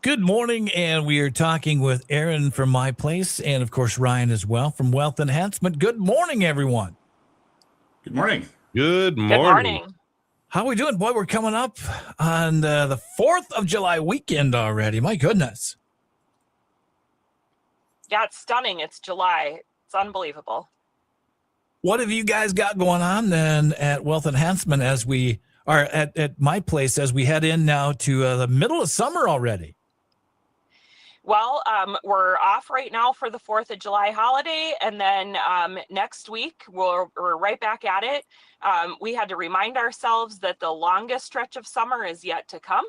Good morning, and we are talking with Erin from My Place, and of course Ryan as well from Wealth Enhancement. Good morning, everyone. Good morning. Good Good morning. morning. How are we doing? Boy, we're coming up on the 4th of July weekend already. My goodness. Yeah, it's stunning. It's July. It's unbelievable. What have you guys got going on then at Wealth Enhancement as we are at My Place as we head in now to the middle of summer already? Well, we're off right now for the 4th of July holiday, and then next week we're right back at it. We had to remind ourselves that the longest stretch of summer is yet to come.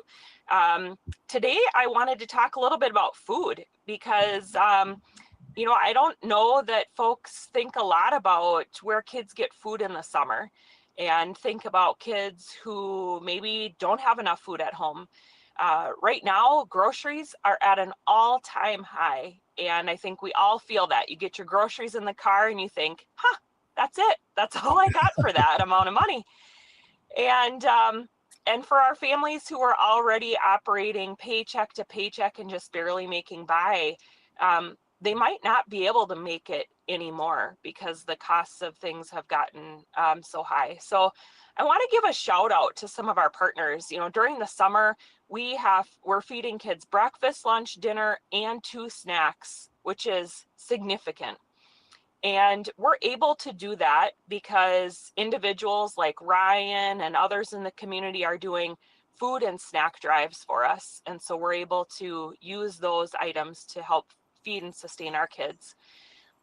Today, I wanted to talk a little bit about food because, I don't know that folks think a lot about where kids get food in the summer and think about kids who maybe don't have enough food at home. Right now, groceries are at an all-time high, and I think we all feel that. You get your groceries in the car and you think, that's it. That's all I got for that amount of money. And for our families who are already operating paycheck to paycheck and just barely making by, they might not be able to make it anymore because the costs of things have gotten so high. So I want to give a shout out to some of our partners. During the summer, we're feeding kids breakfast, lunch, dinner, and 2 snacks, which is significant. And we're able to do that because individuals like Ryan and others in the community are doing food and snack drives for us. And so we're able to use those items to help feed and sustain our kids.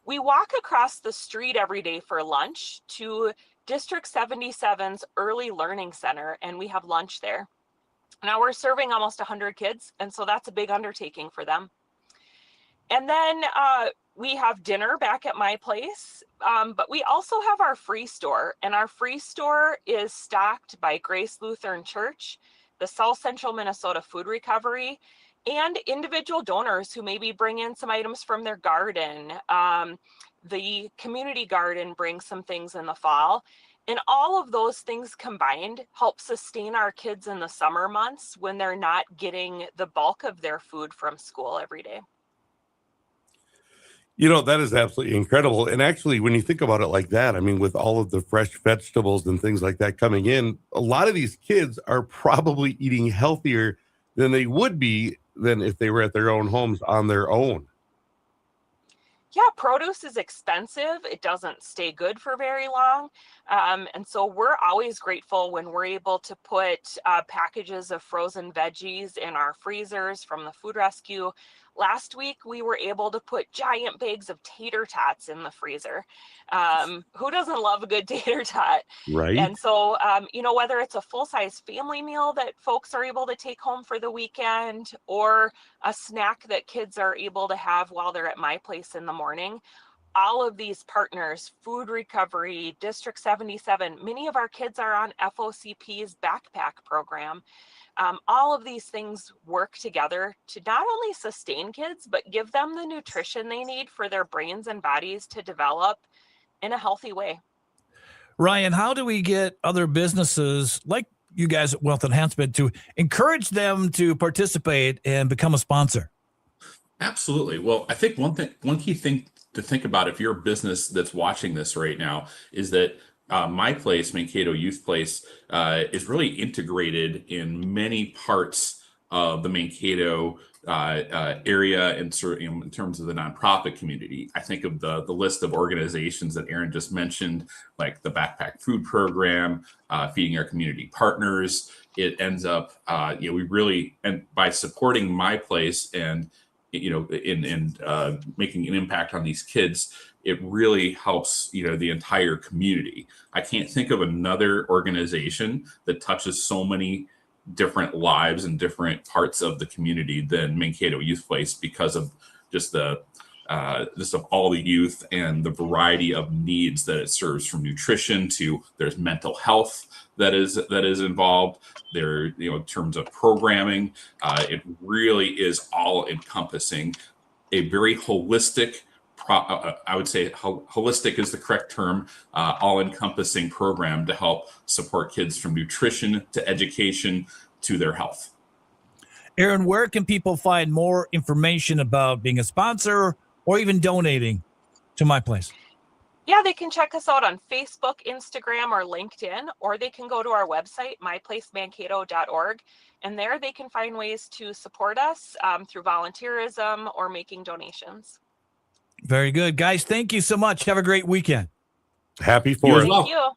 We walk across the street every day for lunch to District 77's Early Learning Center, and we have lunch there. Now we're serving almost 100 kids, and so that's a big undertaking for them. And then we have dinner back at My Place, but we also have our free store, and our free store is stocked by Grace Lutheran Church, the South Central Minnesota Food Recovery, and individual donors who maybe bring in some items from their garden. The community garden brings some things in the fall. And all of those things combined help sustain our kids in the summer months when they're not getting the bulk of their food from school every day. That is absolutely incredible. And actually, when you think about it like that, I mean, with all of the fresh vegetables and things like that coming in, a lot of these kids are probably eating healthier than they would be than if they were at their own homes on their own. Yeah, produce is expensive. It doesn't stay good for very long. And so we're always grateful when we're able to put packages of frozen veggies in our freezers from the food rescue. Last week, we were able to put giant bags of tater tots in the freezer. Who doesn't love a good tater tot? Right. And so, whether it's a full-size family meal that folks are able to take home for the weekend or a snack that kids are able to have while they're at My Place in the morning, all of these partners, Food Recovery, District 77, many of our kids are on FOCP's backpack program. All of these things work together to not only sustain kids, but give them the nutrition they need for their brains and bodies to develop in a healthy way. Ryan, how do we get other businesses like you guys at Wealth Enhancement to encourage them to participate and become a sponsor? Absolutely. Well, I think one key thing to think about if you're a business that's watching this right now is that My Place, Mankato Youth Place, is really integrated in many parts of the Mankato area and in terms of the nonprofit community. I think of the list of organizations that Erin just mentioned, like the Backpack Food Program, Feeding Our Community Partners. It ends up, we really, and by supporting My Place and in making an impact on these kids, it really helps, the entire community. I can't think of another organization that touches so many different lives and different parts of the community than Mankato Youth Place because of just of all the youth and the variety of needs that it serves, from nutrition to there's mental health that is involved there, in terms of programming. It really is all encompassing, a very holistic, I would say holistic is the correct term, all-encompassing program to help support kids from nutrition to education to their health. Erin, where can people find more information about being a sponsor or even donating to My Place? Yeah, they can check us out on Facebook, Instagram, or LinkedIn, or they can go to our website, myplacemankato.org, and there they can find ways to support us through volunteerism or making donations. Very good. Guys, thank you so much. Have a great weekend. Happy You as 4th. well. Thank you.